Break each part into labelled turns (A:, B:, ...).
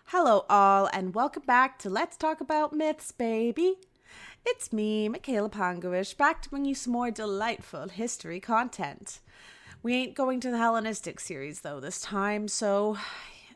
A: Hello, all, and welcome back to Let's Talk About Myths, baby. It's me, Michaela Pongerish, back to bring you some more delightful history content. We ain't going to the Hellenistic series, though, this time, so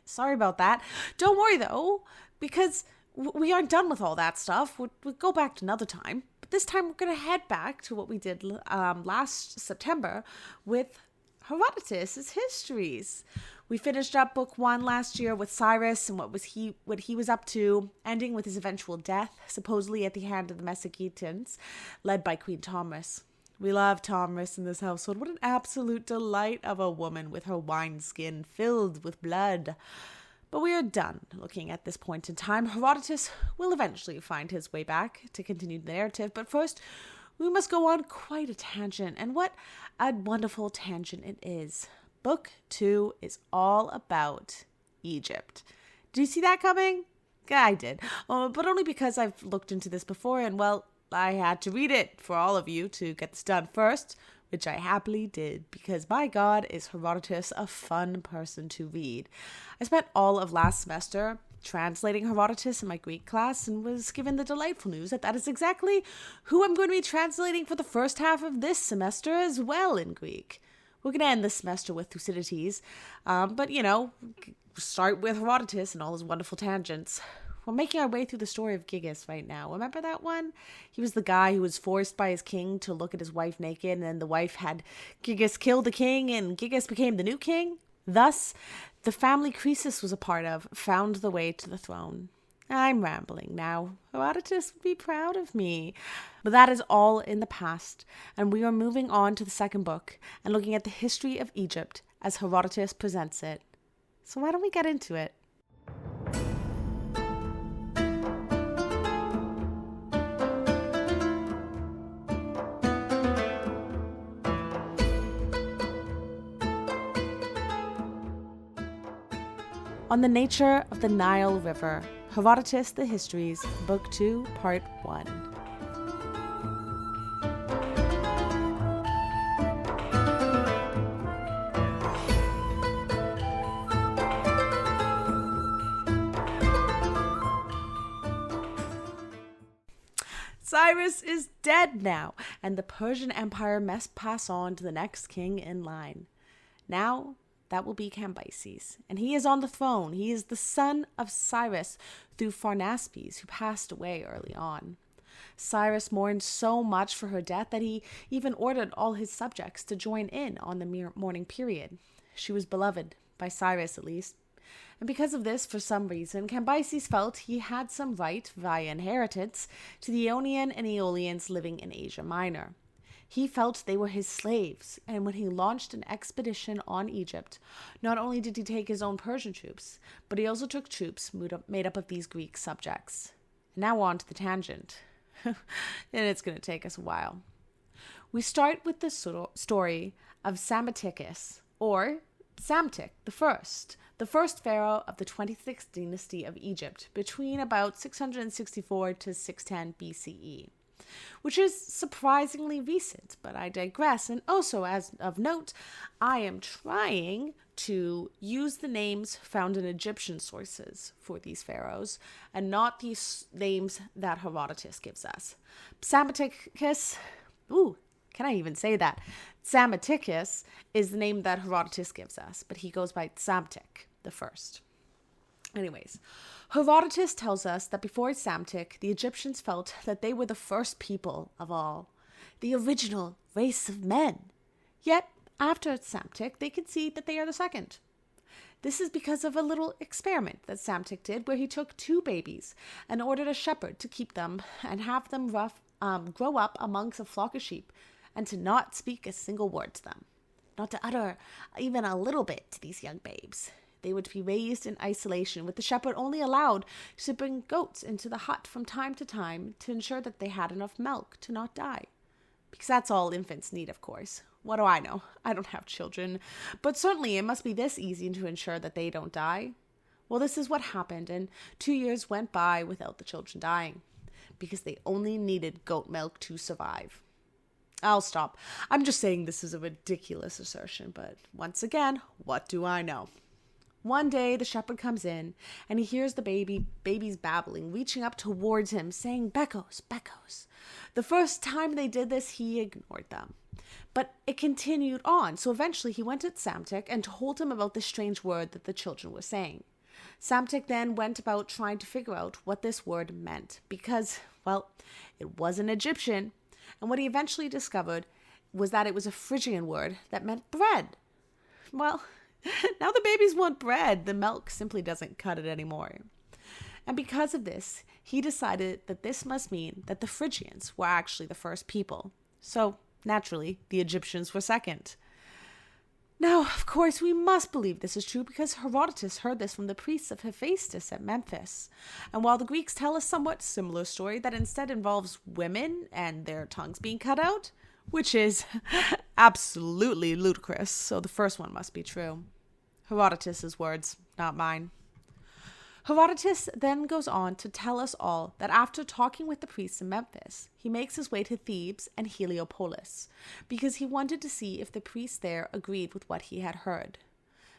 A: sorry about that. Don't worry, though, because we aren't done with all that stuff. We'll go back to another time. But this time, we're going to head back to what we did last September with Herodotus' Histories. We finished up book 1 last year with Cyrus and what he was up to, ending with his eventual death, supposedly at the hand of the Mesogetians, led by Queen Tomris. We love Tomris in this household. What an absolute delight of a woman with her wineskin filled with blood. But we are done looking at this point in time. Herodotus will eventually find his way back to continue the narrative, but first we must go on quite a tangent, and what a wonderful tangent it is. Book 2 is all about Egypt. Did you see that coming? Yeah, I did. But only because I've looked into this before, and well, I had to read it for all of you to get this done first, which I happily did, because by God, is Herodotus a fun person to read. I spent all of last semester translating Herodotus in my Greek class and was given the delightful news that is exactly who I'm going to be translating for the first half of this semester as well in Greek. We're going to end this semester with Thucydides, but, start with Herodotus and all his wonderful tangents. We're making our way through the story of Gyges right now. Remember that one? He was the guy who was forced by his king to look at his wife naked, and then the wife had Gyges kill the king, and Gyges became the new king. Thus, the family Croesus was a part of found the way to the throne. I'm rambling now. Herodotus would be proud of me. But that is all in the past, and we are moving on to the second book and looking at the history of Egypt as Herodotus presents it. So why don't we get into it? On the Nature of the Nile River, Herodotus The Histories, Book 2, Part 1. Cyrus is dead now, and the Persian Empire must pass on to the next king in line. Now, that will be Cambyses, and he is on the throne. He is the son of Cyrus through Pharnaspes, who passed away early on. Cyrus mourned so much for her death that he even ordered all his subjects to join in on the mourning period. She was beloved, by Cyrus at least. And because of this, for some reason, Cambyses felt he had some right, via inheritance, to the Ionian and Aeolians living in Asia Minor. He felt they were his slaves, and when he launched an expedition on Egypt, not only did he take his own Persian troops, but he also took troops made up of these Greek subjects. Now on to the tangent. And it's going to take us a while. We start with the story of Psamtik, or Psamtik the first pharaoh of the 26th dynasty of Egypt, between about 664 to 610 BCE. Which is surprisingly recent, but I digress. And also, as of note, I am trying to use the names found in Egyptian sources for these pharaohs, and not these names that Herodotus gives us. Psamtik, can I even say that? Psamtik is the name that Herodotus gives us, but he goes by Psamtik the first. Anyways, Herodotus tells us that before Psamtik, the Egyptians felt that they were the first people of all, the original race of men. Yet, after Psamtik, they concede that they are the second. This is because of a little experiment that Psamtik did, where he took 2 babies and ordered a shepherd to keep them and have them grow up amongst a flock of sheep, and to not speak a single word to them, not to utter even a little bit to these young babes. They would be raised in isolation, with the shepherd only allowed to bring goats into the hut from time to time to ensure that they had enough milk to not die. Because that's all infants need, of course. What do I know? I don't have children. But certainly it must be this easy to ensure that they don't die. Well, this is what happened, and 2 years went by without the children dying, because they only needed goat milk to survive. I'll stop. I'm just saying this is a ridiculous assertion, but once again, what do I know? One day, the shepherd comes in, and he hears the babies babbling, reaching up towards him, saying, "Beckos, Beckos." The first time they did this, he ignored them. But it continued on, so eventually he went to Samtik and told him about the strange word that the children were saying. Samtik then went about trying to figure out what this word meant, because, well, it wasn't Egyptian, and what he eventually discovered was that it was a Phrygian word that meant bread. Well, now the babies want bread. The milk simply doesn't cut it anymore. And because of this, he decided that this must mean that the Phrygians were actually the first people. So, naturally, the Egyptians were second. Now, of course, we must believe this is true because Herodotus heard this from the priests of Hephaestus at Memphis. And while the Greeks tell a somewhat similar story that instead involves women and their tongues being cut out, which is absolutely ludicrous, so the first one must be true. Herodotus's words, not mine. Herodotus then goes on to tell us all that after talking with the priests in Memphis, he makes his way to Thebes and Heliopolis, because he wanted to see if the priests there agreed with what he had heard.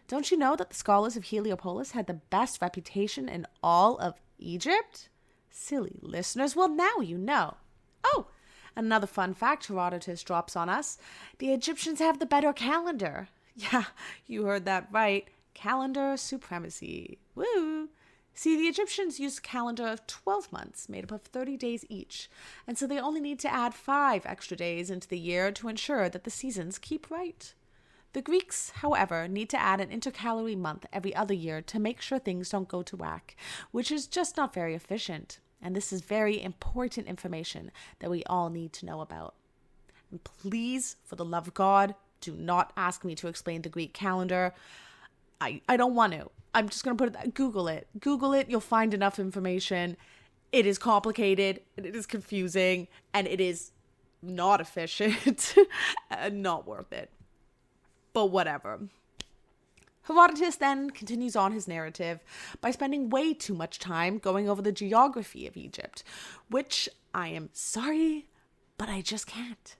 A: Don't you know that the scholars of Heliopolis had the best reputation in all of Egypt? Silly listeners, well now you know. Oh, another fun fact Herodotus drops on us. The Egyptians have the better calendar. Yeah, you heard that right. Calendar supremacy. Woo! See, the Egyptians used a calendar of 12 months made up of 30 days each, and so they only need to add 5 extra days into the year to ensure that the seasons keep right. The Greeks, however, need to add an intercalary month every other year to make sure things don't go to whack, which is just not very efficient. And this is very important information that we all need to know about. And please, for the love of God, do not ask me to explain the Greek calendar. I don't want to. I'm just going to put it, Google it. Google it, you'll find enough information. It is complicated, it is confusing, and it is not efficient. Not worth it. But whatever. Herodotus then continues on his narrative by spending way too much time going over the geography of Egypt, which I am sorry, but I just can't.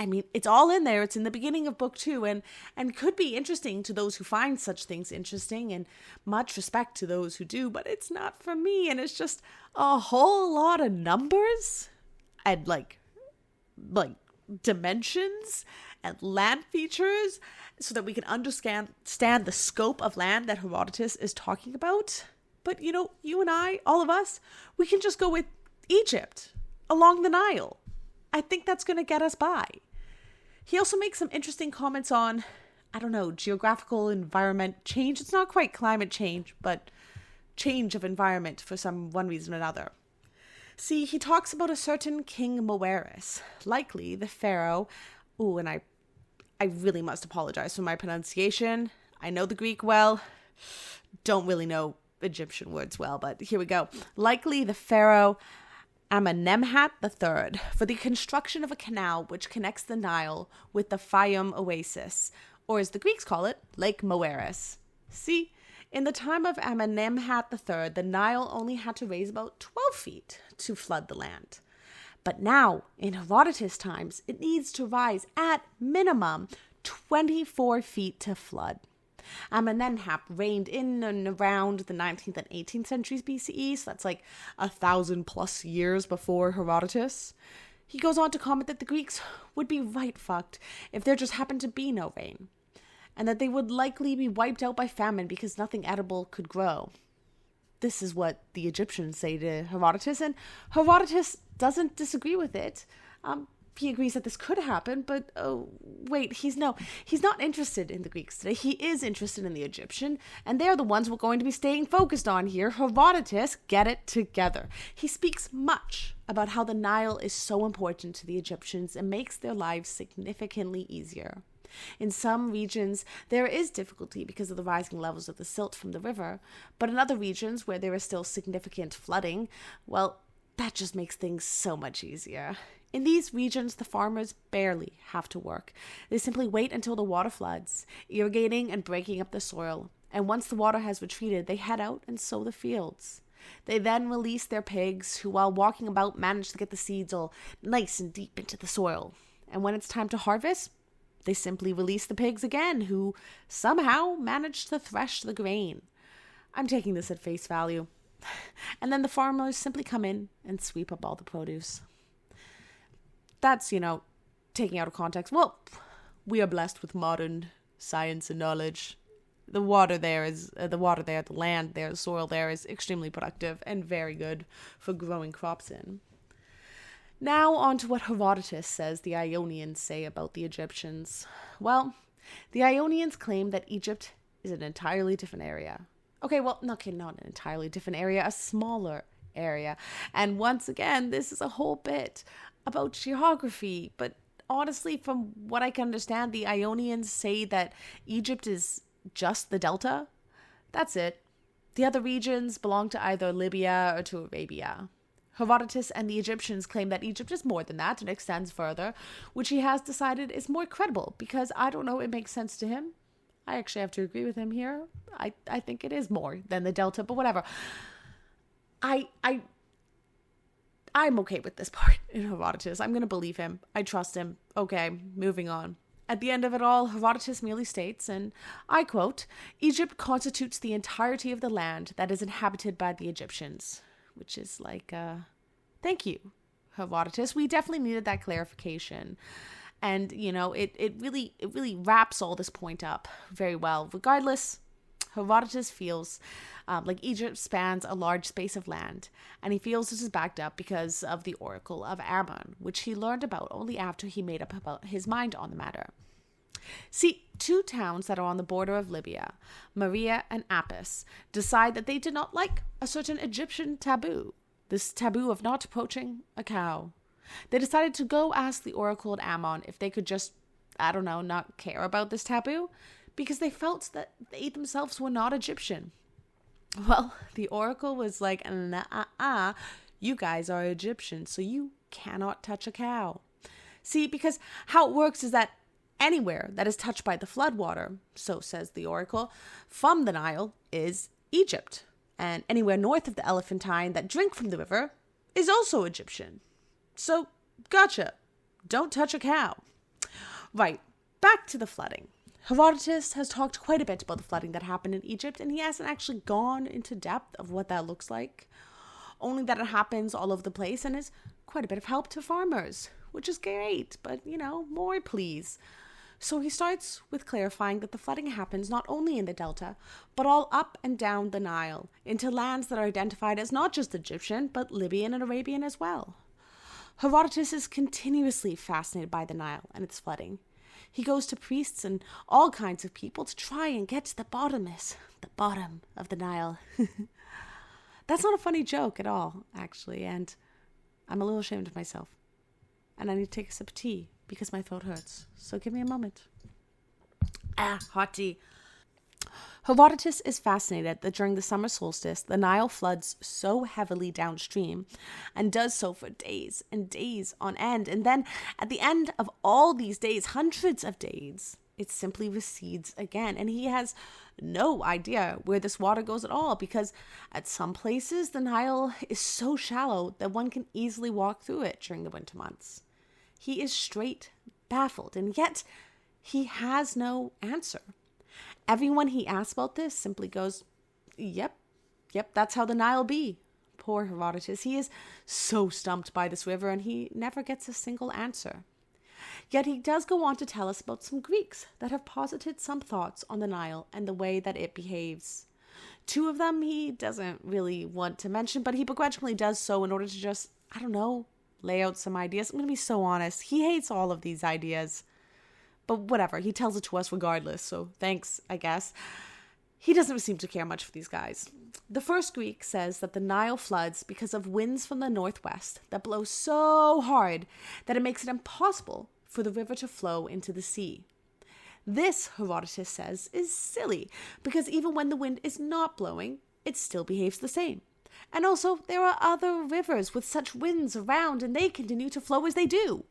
A: I mean, it's all in there. It's in the beginning of book 2 and could be interesting to those who find such things interesting, and much respect to those who do, but it's not for me. And it's just a whole lot of numbers and like dimensions and land features so that we can understand the scope of land that Herodotus is talking about. But, you know, you and I, all of us, we can just go with Egypt along the Nile. I think that's going to get us by. He also makes some interesting comments on, geographical environment change. It's not quite climate change, but change of environment for one reason or another. See, he talks about a certain King Moeris, likely the pharaoh. Ooh, and I really must apologize for my pronunciation. I know the Greek well, don't really know Egyptian words well, but here we go. Likely the pharaoh Amenemhat III for the construction of a canal which connects the Nile with the Fayum Oasis, or as the Greeks call it, Lake Moeris. See, in the time of Amenemhat III, the Nile only had to raise about 12 feet to flood the land. But now, in Herodotus times, it needs to rise at minimum 24 feet to flood. Amenemhat reigned in and around the 19th and 18th centuries BCE, so that's like 1,000 plus years before Herodotus. He goes on to comment that the Greeks would be right fucked if there just happened to be no rain, and that they would likely be wiped out by famine because nothing edible could grow. This is what the Egyptians say to Herodotus, and Herodotus doesn't disagree with it. He agrees that this could happen, but he's not interested in the Greeks today. He is interested in the Egyptian, and they're the ones we're going to be staying focused on here. Herodotus, get it together. He speaks much about how the Nile is so important to the Egyptians and makes their lives significantly easier. In some regions, there is difficulty because of the rising levels of the silt from the river, but in other regions where there is still significant flooding, well, that just makes things so much easier. In these regions, the farmers barely have to work. They simply wait until the water floods, irrigating and breaking up the soil. And once the water has retreated, they head out and sow the fields. They then release their pigs, who while walking about manage to get the seeds all nice and deep into the soil. And when it's time to harvest, they simply release the pigs again, who somehow manage to thresh the grain. I'm taking this at face value. And then the farmers simply come in and sweep up all the produce. That's, taking out of context. Well, we are blessed with modern science and knowledge. The land there, the soil there is extremely productive and very good for growing crops in. Now on to what Herodotus says the Ionians say about the Egyptians. Well, the Ionians claim that Egypt is an entirely different area. Okay, well, not an entirely different area, a smaller area. And once again, this is a whole bit about geography. But honestly, from what I can understand, the Ionians say that Egypt is just the delta. That's it. The other regions belong to either Libya or to Arabia. Herodotus and the Egyptians claim that Egypt is more than that and extends further, which he has decided is more credible because, I don't know, it makes sense to him. I actually have to agree with him here. I think it is more than the delta, but whatever. I'm okay with this part in Herodotus. I'm going to believe him. I trust him. Okay, moving on. At the end of it all, Herodotus merely states, and I quote, "Egypt constitutes the entirety of the land that is inhabited by the Egyptians." Which is like, thank you, Herodotus. We definitely needed that clarification. And, it really wraps all this point up very well. Regardless, Herodotus feels like Egypt spans a large space of land, and he feels this is backed up because of the Oracle of Ammon, which he learned about only after he made up about his mind on the matter. See, two towns that are on the border of Libya, Maria and Apis, decide that they did not like a certain Egyptian taboo, this taboo of not approaching a cow. They decided to go ask the Oracle at Ammon if they could just, not care about this taboo, because they felt that they themselves were not Egyptian. Well, the Oracle was like, nah, you guys are Egyptian, so you cannot touch a cow. See, because how it works is that anywhere that is touched by the floodwater, so says the Oracle, from the Nile is Egypt. And anywhere north of the Elephantine that drink from the river is also Egyptian. So, gotcha. Don't touch a cow. Right, back to the flooding. Herodotus has talked quite a bit about the flooding that happened in Egypt, and he hasn't actually gone into depth of what that looks like. Only that it happens all over the place and is quite a bit of help to farmers, which is great, but, more please. So he starts with clarifying that the flooding happens not only in the delta, but all up and down the Nile, into lands that are identified as not just Egyptian, but Libyan and Arabian as well. Herodotus is continuously fascinated by the Nile and its flooding. He goes to priests and all kinds of people to try and get to the bottom of the Nile. That's not a funny joke at all, actually, and I'm a little ashamed of myself. And I need to take a sip of tea because my throat hurts. So give me a moment. Hot tea. Herodotus is fascinated that during the summer solstice, the Nile floods so heavily downstream and does so for days and days on end. And then at the end of all these days, hundreds of days, it simply recedes again. And he has no idea where this water goes at all, because at some places, the Nile is so shallow that one can easily walk through it during the winter months. He is straight baffled, and yet he has no answer. Everyone he asks about this simply goes, yep, that's how the Nile be. Poor Herodotus. He is so stumped by this river, and he never gets a single answer. Yet he does go on to tell us about some Greeks that have posited some thoughts on the Nile and the way that it behaves. Two of them he doesn't really want to mention, but he begrudgingly does so in order to just, lay out some ideas. I'm going to be so honest. He hates all of these ideas. But whatever, he tells it to us regardless, so thanks, I guess. He doesn't seem to care much for these guys. The first Greek says that the Nile floods because of winds from the northwest that blow so hard that it makes it impossible for the river to flow into the sea. This, Herodotus says, is silly, because even when the wind is not blowing, it still behaves the same. And also, there are other rivers with such winds around, and they continue to flow as they do.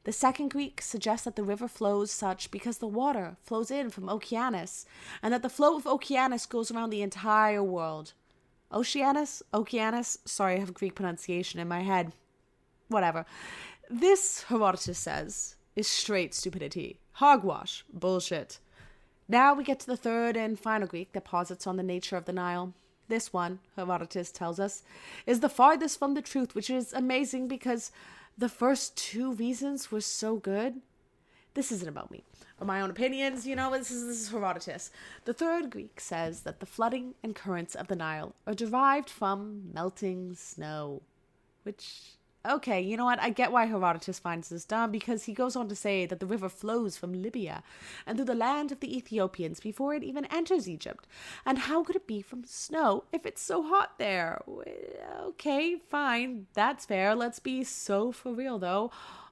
A: The second Greek suggests that the river flows such because the water flows in from Oceanus, and that the flow of Oceanus goes around the entire world. Oceanus? Sorry, I have Greek pronunciation in my head. Whatever. This, Herodotus says, is straight stupidity. Hogwash. Bullshit. Now we get to the third and final Greek that posits on the nature of the Nile. This one, Herodotus tells us, is the farthest from the truth, which is amazing because the first two reasons were so good. This isn't about me or my own opinions, this is Herodotus. The third Greek says that the flooding and currents of the Nile are derived from melting snow, which, okay, you know what? I get why Herodotus finds this dumb, because he goes on to say that the river flows from Libya and through the land of the Ethiopians before it even enters Egypt. And how could it be from snow if it's so hot there? Okay, fine. That's fair. Let's be so for real, though.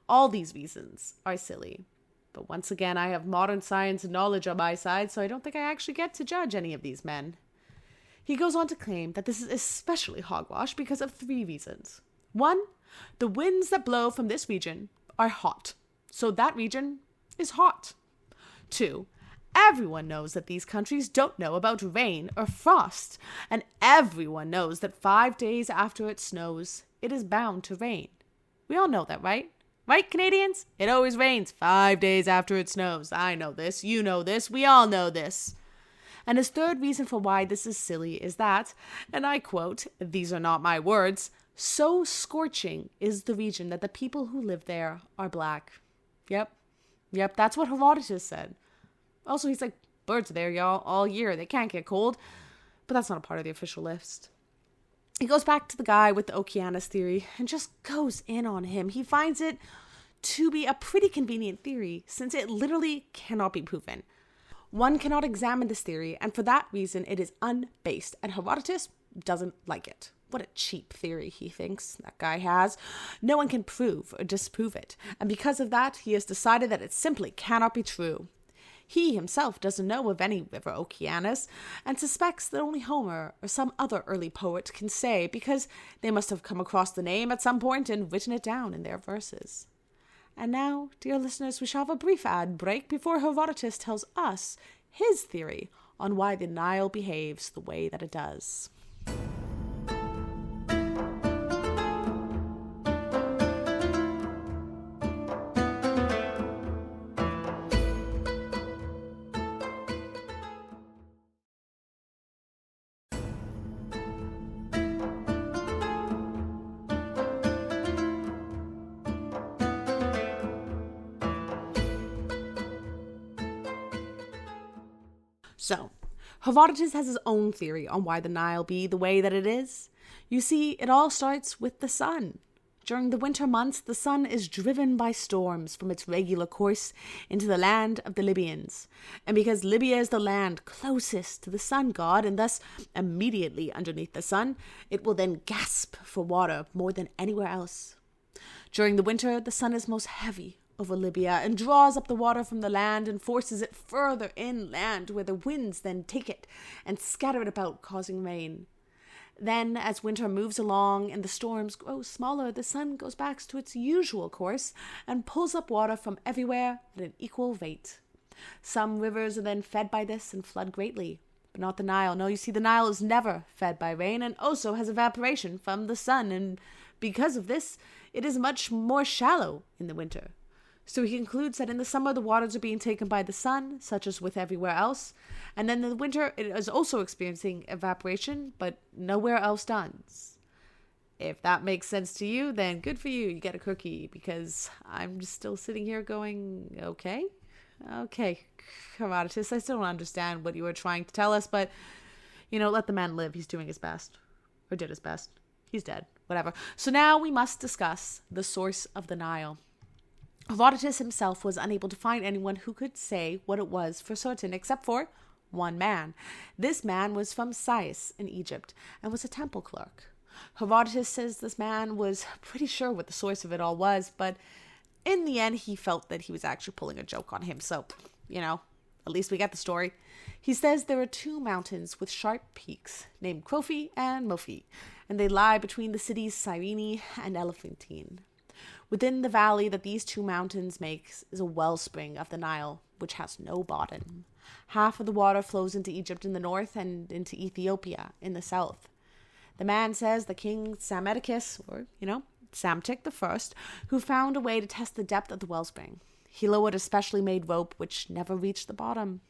A: All these reasons are silly. But once again, I have modern science and knowledge on my side, so I don't think I actually get to judge any of these men. He goes on to claim that this is especially hogwash because of three reasons. 1, the winds that blow from this region are hot, so that region is hot. 2, everyone knows that these countries don't know about rain or frost, and everyone knows that 5 days after it snows, it is bound to rain. We all know that, right? Right, Canadians? It always rains 5 days after it snows. I know this, you know this, we all know this. And his third reason for why this is silly is that, and I quote, these are not my words, so scorching is the region that the people who live there are black. Yep, that's what Herodotus said. Also, he's like, birds are there, y'all, all year. They can't get cold. But that's not a part of the official list. He goes back to the guy with the Oceanus theory and just goes in on him. He finds it to be a pretty convenient theory, since it literally cannot be proven. One cannot examine this theory, and for that reason it is unbased, and Herodotus doesn't like it. What a cheap theory, he thinks, that guy has. No one can prove or disprove it, and because of that, he has decided that it simply cannot be true. He himself doesn't know of any river Oceanus, and suspects that only Homer or some other early poet can say, because they must have come across the name at some point and written it down in their verses. And now, dear listeners, we shall have a brief ad break before Herodotus tells us his theory on why the Nile behaves the way that it does. So, Herodotus has his own theory on why the Nile be the way that it is. You see, it all starts with the sun. During the winter months, the sun is driven by storms from its regular course into the land of the Libyans. And because Libya is the land closest to the sun god, and thus immediately underneath the sun, it will then gasp for water more than anywhere else. During the winter, the sun is most heavy over Libya and draws up the water from the land and forces it further inland, where the winds then take it and scatter it about, causing rain. Then, as winter moves along and the storms grow smaller, the sun goes back to its usual course and pulls up water from everywhere at an equal rate. Some rivers are then fed by this and flood greatly, but not the Nile. No, you see, the Nile is never fed by rain and also has evaporation from the sun, and because of this, it is much more shallow in the winter. So he concludes that in the summer the waters are being taken by the sun, such as with everywhere else, and then in the winter it is also experiencing evaporation, but nowhere else does. If that makes sense to you, then good for you, you get a cookie, because I'm just still sitting here going, okay, Herodotus, I still don't understand what you were trying to tell us, but, let the man live, he's doing his best, or did his best, he's dead, whatever. So now we must discuss the source of the Nile. Herodotus himself was unable to find anyone who could say what it was for certain, except for one man. This man was from Sais in Egypt and was a temple clerk. Herodotus says this man was pretty sure what the source of it all was, but in the end he felt that he was actually pulling a joke on him, so, at least we get the story. He says there are two mountains with sharp peaks named Crophi and Mofi, and they lie between the cities Cyrene and Elephantine. Within the valley that these two mountains make is a wellspring of the Nile, which has no bottom. Half of the water flows into Egypt in the north and into Ethiopia in the south. The man says the king Psammetichus, or, Psamtik I, who found a way to test the depth of the wellspring. He lowered a specially made rope which never reached the bottom.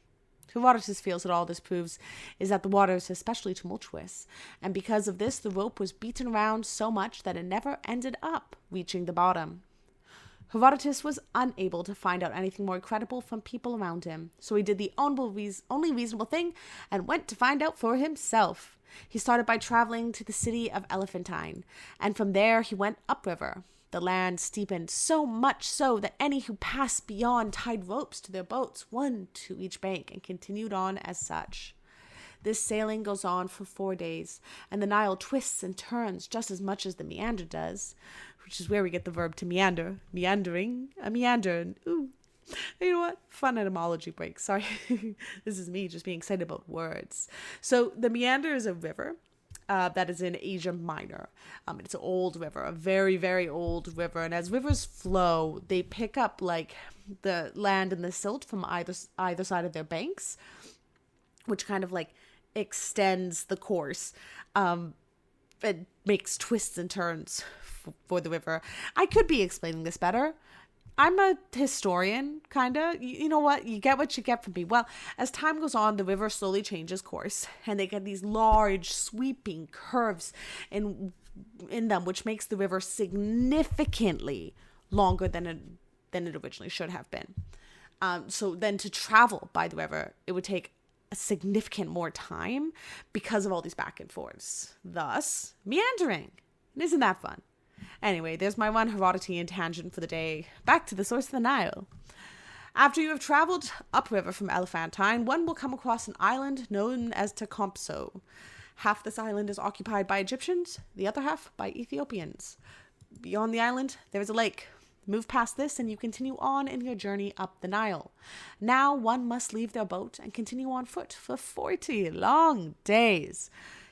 A: Herodotus feels that all this proves is that the water is especially tumultuous, and because of this the rope was beaten around so much that it never ended up reaching the bottom. Herodotus was unable to find out anything more credible from people around him, so he did the only reasonable thing and went to find out for himself. He started by traveling to the city of Elephantine, and from there he went upriver. The land steepened so much so that any who passed beyond tied ropes to their boats, one to each bank, and continued on as such. This sailing goes on for 4 days, and the Nile twists and turns just as much as the meander does, which is where we get the verb to meander. Meandering, a meander, and ooh. You know what? Fun etymology break. Sorry. This is me just being excited about words. So the meander is a river that is in Asia Minor. It's an old river, a very, very old river. And as rivers flow, they pick up like the land and the silt from either side of their banks, which kind of like extends the course. It makes twists and turns for the river. I could be explaining this better. I'm a historian, kind of. You know what? You get what you get from me. Well, as time goes on, the river slowly changes course, and they get these large, sweeping curves in them, which makes the river significantly longer than it originally should have been. So then to travel by the river, it would take a significant more time because of all these back and forths. Thus, meandering. And isn't that fun? Anyway, there's my one Herodotean tangent for the day. Back to the source of the Nile. After you have traveled upriver from Elephantine, one will come across an island known as Tecumseh. Half this island is occupied by Egyptians, the other half by Ethiopians. Beyond the island, there is a lake. Move past this and you continue on in your journey up the Nile. Now one must leave their boat and continue on foot for 40 long days.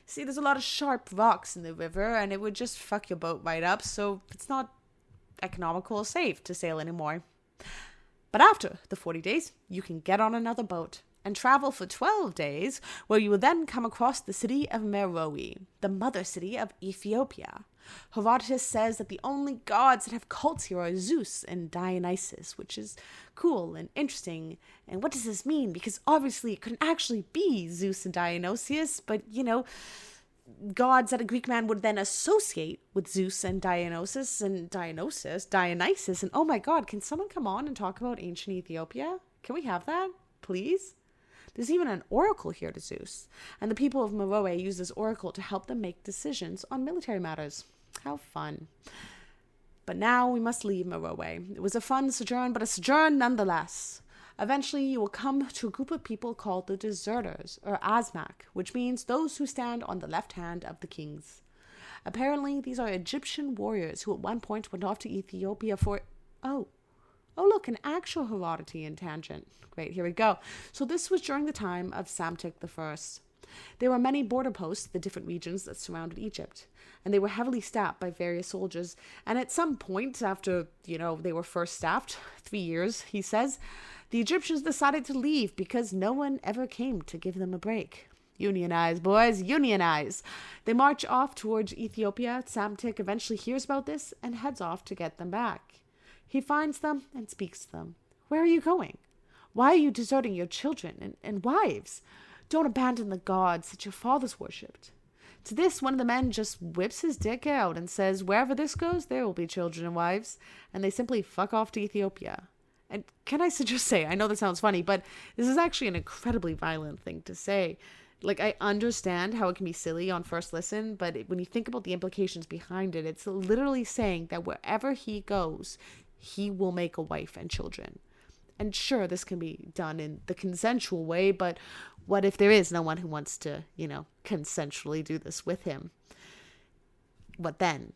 A: See, there's a lot of sharp rocks in the river, and it would just fuck your boat right up, so it's not economical or safe to sail anymore. But after the 40 days, you can get on another boat and travel for 12 days, where you will then come across the city of Meroe, the mother city of Ethiopia. Herodotus says that the only gods that have cults here are Zeus and Dionysus, which is cool and interesting. And what does this mean? Because obviously it couldn't actually be Zeus and Dionysius, but, gods that a Greek man would then associate with Zeus and Dionysus, and oh my god, can someone come on and talk about ancient Ethiopia? Can we have that, please? There's even an oracle here to Zeus, and the people of Meroe use this oracle to help them make decisions on military matters. How fun. But now we must leave Meroe. It was a fun sojourn, but a sojourn nonetheless. Eventually you will come to a group of people called the deserters, or Asmak, which means those who stand on the left hand of the kings. Apparently these are Egyptian warriors who at one point went off to Ethiopia for... Oh, look, an actual Herodotean tangent. Great, here we go. So this was during the time of Psamtik I. There were many border posts, the different regions that surrounded Egypt, and they were heavily staffed by various soldiers. And at some point after, they were first staffed, 3 years, he says, the Egyptians decided to leave because no one ever came to give them a break. Unionize, boys, unionize. They march off towards Ethiopia. Psamtik eventually hears about this and heads off to get them back. He finds them and speaks to them. Where are you going? Why are you deserting your children and wives? Don't abandon the gods that your fathers worshipped. To this, one of the men just whips his dick out and says, wherever this goes, there will be children and wives. And they simply fuck off to Ethiopia. And can I just say, I know that sounds funny, but this is actually an incredibly violent thing to say. Like, I understand how it can be silly on first listen, but when you think about the implications behind it, it's literally saying that wherever he goes, he will make a wife and children. And sure, this can be done in the consensual way, but what if there is no one who wants to, consensually do this with him? What then?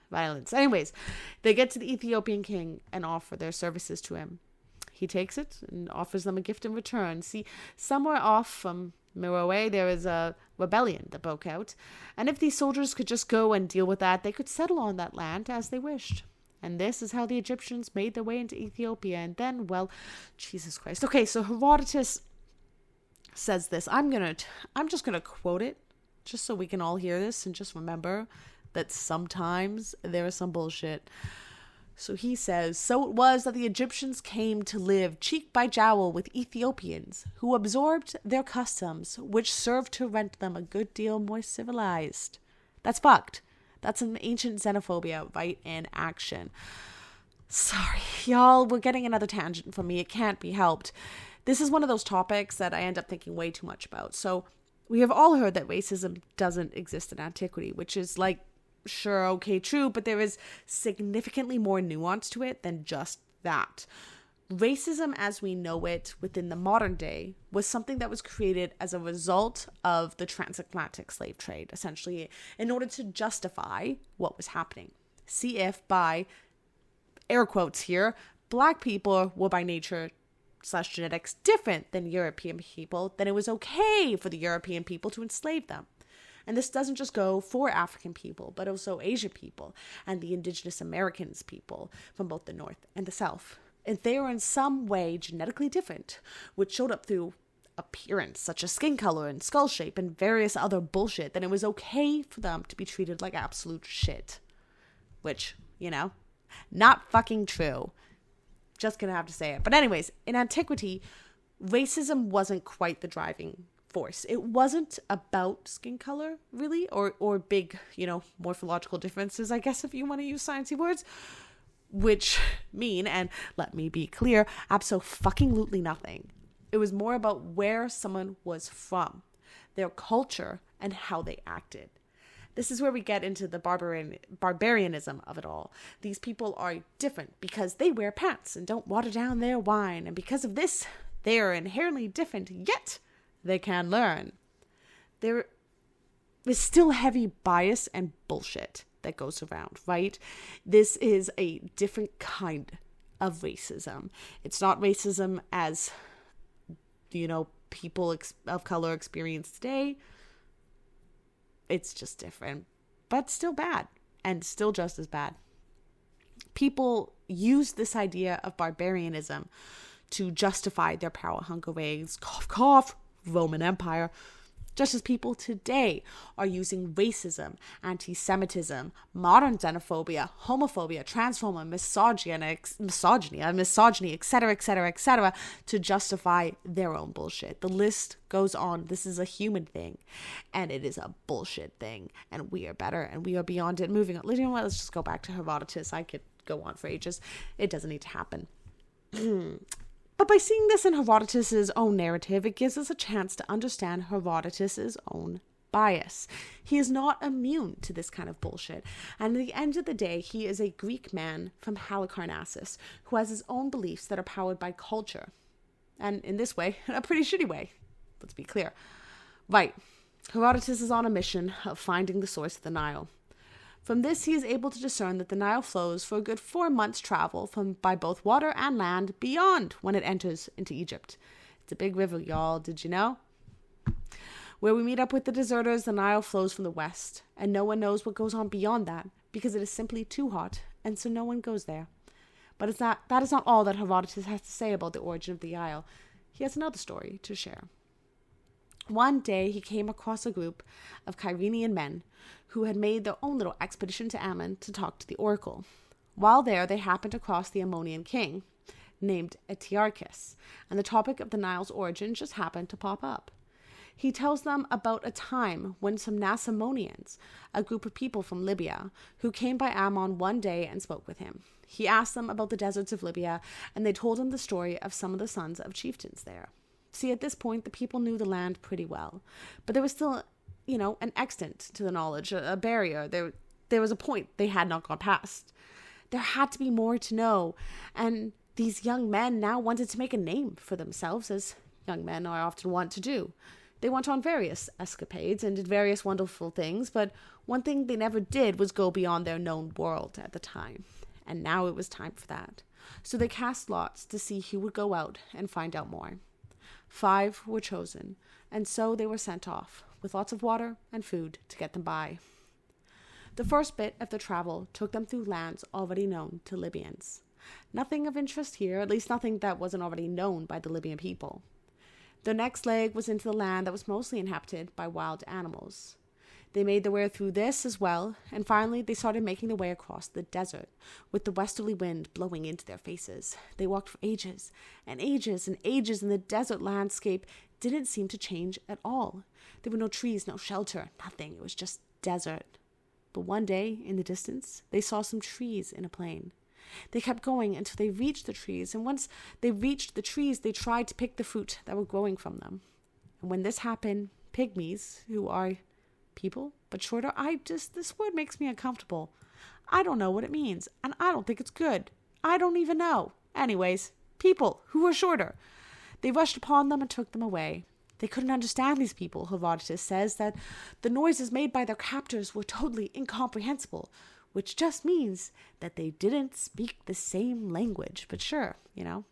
A: Violence. Anyways, they get to the Ethiopian king and offer their services to him. he takes it and offers them a gift in return. See, somewhere off from Meroe, there is a rebellion that broke out, and if these soldiers could just go and deal with that, they could settle on that land as they wished. And this is how the Egyptians made their way into Ethiopia. And then, well, Jesus Christ. Okay, so Herodotus says this. I'm just gonna quote it, just so we can all hear this and just remember that sometimes there is some bullshit. So he says, "So it was that the Egyptians came to live cheek by jowl with Ethiopians, who absorbed their customs, which served to render them a good deal more civilized." That's fucked. That's an ancient xenophobia right in action. Sorry, y'all, we're getting another tangent from me. It can't be helped. This is one of those topics that I end up thinking way too much about. So we have all heard that racism doesn't exist in antiquity, which is like, sure, okay, true, but there is significantly more nuance to it than just that. Racism as we know it within the modern day was something that was created as a result of the transatlantic slave trade, essentially, in order to justify what was happening. See if by, air quotes here, black people were by nature / genetics different than European people, then it was okay for the European people to enslave them. And this doesn't just go for African people, but also Asian people and the indigenous Americans people from both the North and the South. If they are in some way genetically different, which showed up through appearance, such as skin color and skull shape and various other bullshit, then it was okay for them to be treated like absolute shit. Which, not fucking true. Just gonna have to say it. But anyways, in antiquity, racism wasn't quite the driving force. It wasn't about skin color, really, or big, morphological differences, I guess, if you want to use sciencey words, which mean, and let me be clear, abso-fucking-lutely nothing. It was more about where someone was from, their culture, and how they acted. This is where we get into the barbarianism of it all. These people are different because they wear pants and don't water down their wine, and because of this, they are inherently different, yet they can learn. There is still heavy bias and bullshit that goes around, right? This is a different kind of racism. It's not racism as, people of color experience today. It's just different, but still bad, and still just as bad. People use this idea of barbarianism to justify their power hunger ways, cough, cough, Roman Empire, just as people today are using racism, anti-Semitism, modern xenophobia, homophobia, transphobia, misogyny, etc., to justify their own bullshit. The list goes on. This is a human thing, and it is a bullshit thing, and we are better, and we are beyond it. Moving on. Let's just go back to Herodotus. I could go on for ages. It doesn't need to happen. But by seeing this in Herodotus' own narrative, it gives us a chance to understand Herodotus' own bias. He is not immune to this kind of bullshit. And at the end of the day, he is a Greek man from Halicarnassus who has his own beliefs that are powered by culture. And in this way, a pretty shitty way. Let's be clear. Right. Herodotus is on a mission of finding the source of the Nile. From this, he is able to discern that the Nile flows for a good 4 months' travel by both water and land beyond when it enters into Egypt. It's a big river, y'all. Did you know? Where we meet up with the deserters, the Nile flows from the west, and no one knows what goes on beyond that because it is simply too hot, and so no one goes there. But that is not all that Herodotus has to say about the origin of the Isle. He has another story to share. One day he came across a group of Cyrenian men who had made their own little expedition to Ammon to talk to the oracle. While there, they happened across the Ammonian king, named Etearchus, and the topic of the Nile's origin just happened to pop up. He tells them about a time when some Nasamonians, a group of people from Libya, who came by Ammon one day and spoke with him. He asked them about the deserts of Libya, and they told him the story of some of the sons of chieftains there. See, at this point, the people knew the land pretty well, but there was still, an extent to the knowledge, a barrier. There was a point they had not gone past. There had to be more to know, and these young men now wanted to make a name for themselves, as young men are often wont to do. They went on various escapades and did various wonderful things, but one thing they never did was go beyond their known world at the time. And now it was time for that. So they cast lots to see who would go out and find out more. 5 were chosen, and so they were sent off, with lots of water and food to get them by. The first bit of the travel took them through lands already known to Libyans. Nothing of interest here, at least nothing that wasn't already known by the Libyan people. The next leg was into the land that was mostly inhabited by wild animals. They made their way through this as well, and finally they started making their way across the desert, with the westerly wind blowing into their faces. They walked for ages, and ages, and ages, and the desert landscape didn't seem to change at all. There were no trees, no shelter, nothing. It was just desert. But one day, in the distance, they saw some trees in a plain. They kept going until they reached the trees, and once they reached the trees, they tried to pick the fruit that were growing from them. And when this happened, pygmies, who are people, but shorter, this word makes me uncomfortable. I don't know what it means, and I don't think it's good. I don't even know. Anyways, people who were shorter. They rushed upon them and took them away. They couldn't understand these people. Herodotus says that the noises made by their captors were totally incomprehensible, which just means that they didn't speak the same language. But sure,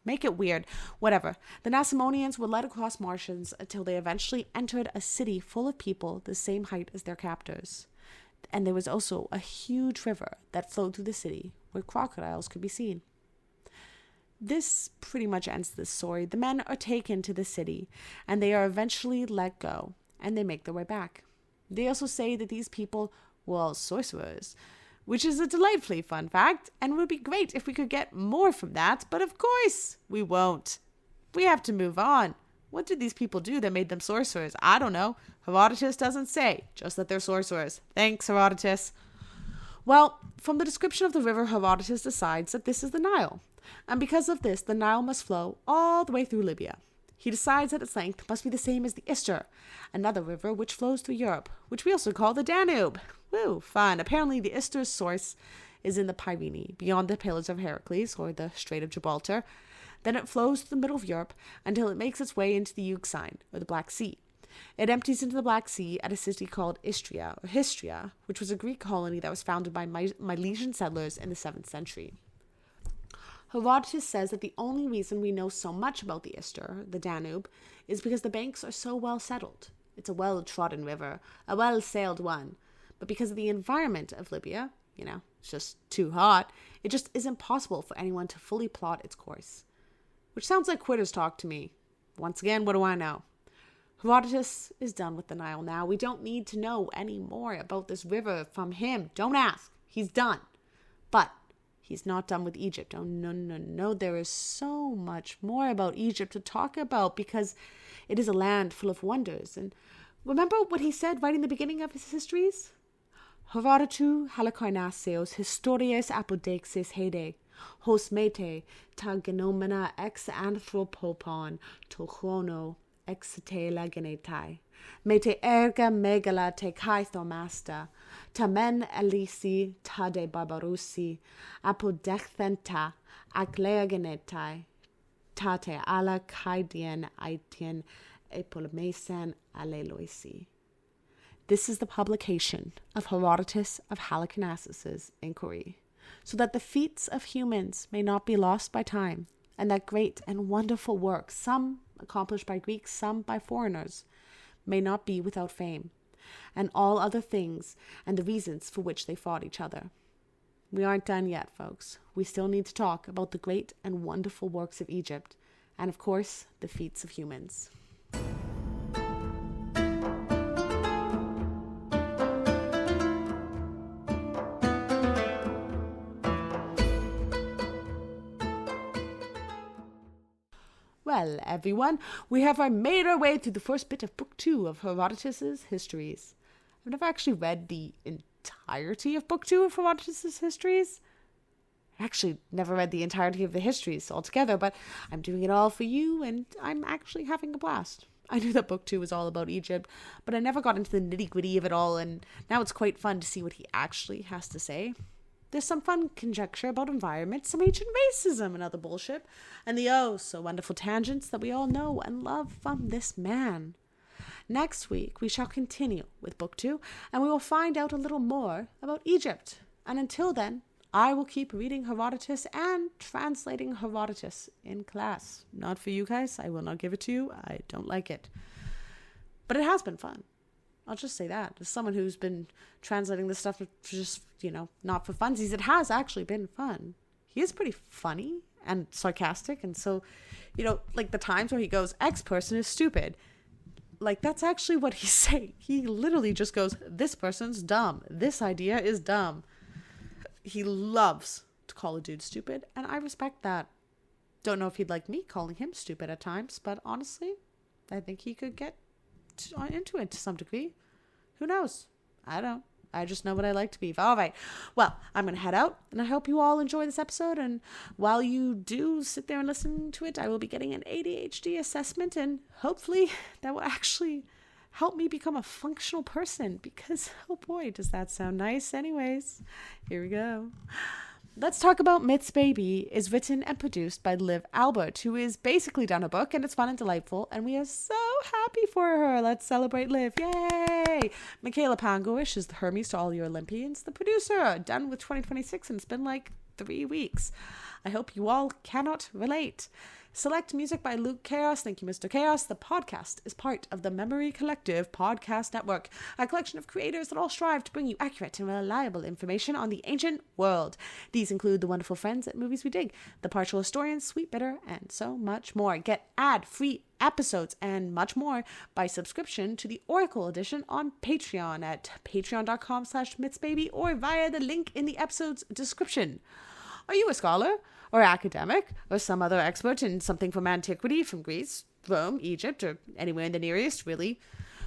A: make it weird. Whatever. The Nasamonians were led across marshes until they eventually entered a city full of people the same height as their captors. And there was also a huge river that flowed through the city where crocodiles could be seen. This pretty much ends this story. The men are taken to the city, and they are eventually let go, and they make their way back. They also say that these people were all sorcerers, which is a delightfully fun fact, and would be great if we could get more from that, but of course we won't. We have to move on. What did these people do that made them sorcerers? I don't know. Herodotus doesn't say, just that they're sorcerers. Thanks, Herodotus. Well, from the description of the river, Herodotus decides that this is the Nile. And because of this, the Nile must flow all the way through Libya. He decides that its length must be the same as the Ister, another river which flows through Europe, which we also call the Danube. Woo, fun. Apparently the Ister's source is in the Pyrenees, beyond the Pillars of Heracles, or the Strait of Gibraltar. Then it flows through the middle of Europe until it makes its way into the Euxine, or the Black Sea. It empties into the Black Sea at a city called Istria, or Histria, which was a Greek colony that was founded by Milesian settlers in the 7th century. Herodotus says that the only reason we know so much about the Ister, the Danube, is because the banks are so well settled. It's a well-trodden river, a well-sailed one. But because of the environment of Libya, it's just too hot, it just isn't possible for anyone to fully plot its course. Which sounds like quitter's talk to me. Once again, what do I know? Herodotus is done with the Nile now. We don't need to know any more about this river from him. Don't ask. He's done. But he's not done with Egypt. Oh, no. There is so much more about Egypt to talk about because it is a land full of wonders. And remember what he said right in the beginning of his histories? Herodotus Halicarnasseos Histories Apodexis Hede, hos mete ta genomena ex anthropopon to chrono ex tela genetai. Mete erga megala te kaithomasta, ta men elisi ta de barbarusi, apodexthenta aklea genetai, ta te ala kaidien aitien epolmesan aleloisi. This is the publication of Herodotus of Halicarnassus's inquiry, so that the feats of humans may not be lost by time, and that great and wonderful work, some accomplished by Greeks, some by foreigners, may not be without fame, and all other things and the reasons for which they fought each other. We aren't done yet, folks. We still need to talk about the great and wonderful works of Egypt, and of course, the feats of humans. Well, everyone, we have made our way through the first bit of Book 2 of Herodotus' Histories. I've never actually read the entirety of Book 2 of Herodotus' Histories. I actually never read the entirety of the histories altogether, but I'm doing it all for you, and I'm actually having a blast. I knew that Book 2 was all about Egypt, but I never got into the nitty-gritty of it all, and now it's quite fun to see what he actually has to say. There's some fun conjecture about environment, some ancient racism and other bullshit, and the oh-so-wonderful tangents that we all know and love from this man. Next week, we shall continue with Book 2, and we will find out a little more about Egypt. And until then, I will keep reading Herodotus and translating Herodotus in class. Not for you guys. I will not give it to you. I don't like it. But it has been fun. I'll just say that. As someone who's been translating this stuff for just, not for funsies, it has actually been fun. He is pretty funny and sarcastic. And so, like the times where he goes, X person is stupid. Like, that's actually what he's saying. He literally just goes, this person's dumb. This idea is dumb. He loves to call a dude stupid, and I respect that. Don't know if he'd like me calling him stupid at times, but honestly, I think he could get into it to some degree. Who knows? I don't. I just know what I like to be. All right. Well, I'm going to head out, and I hope you all enjoy this episode. And while you do sit there and listen to it, I will be getting an ADHD assessment, and hopefully that will actually help me become a functional person, because, oh boy, does that sound nice. Anyways, here we go. Let's Talk About Myths, Baby is written and produced by Liv Albert, who is basically done a book, and it's fun and delightful, and we are so happy for her. Let's celebrate Liv. Yay! Michaela Pangowish is the Hermes to all your Olympians, the producer, done with 2026, and it's been like 3 weeks. I hope you all cannot relate. Select music by Luke Chaos. Thank you, Mr. Chaos. The podcast is part of the Memory Collective Podcast Network, a collection of creators that all strive to bring you accurate and reliable information on the ancient world. These include the wonderful friends at Movies We Dig, the partial historians, Sweet Bitter, and so much more. Get ad-free episodes and much more by subscription to the Oracle edition on Patreon at patreon.com/mythsbaby or via the link in the episode's description. Are you a scholar or academic or some other expert in something from antiquity, from Greece, Rome, Egypt, or anywhere in the Near East, really?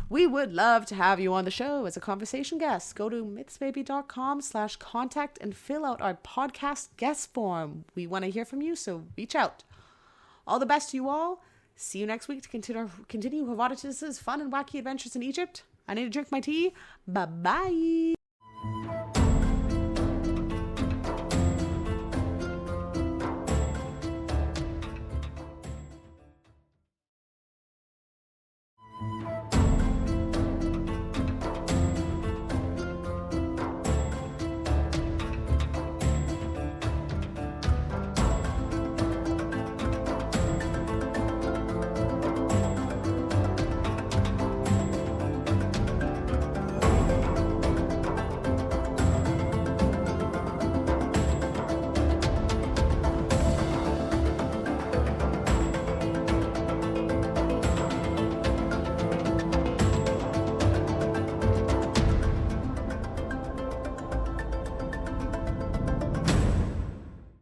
A: We would love to have you on the show as a conversation guest. Go to mythsbaby.com/contact and fill out our podcast guest form. We want to hear from you, so reach out. All the best to you all. See you next week to continue Herodotus' fun and wacky adventures in Egypt. I need to drink my tea. Bye-bye.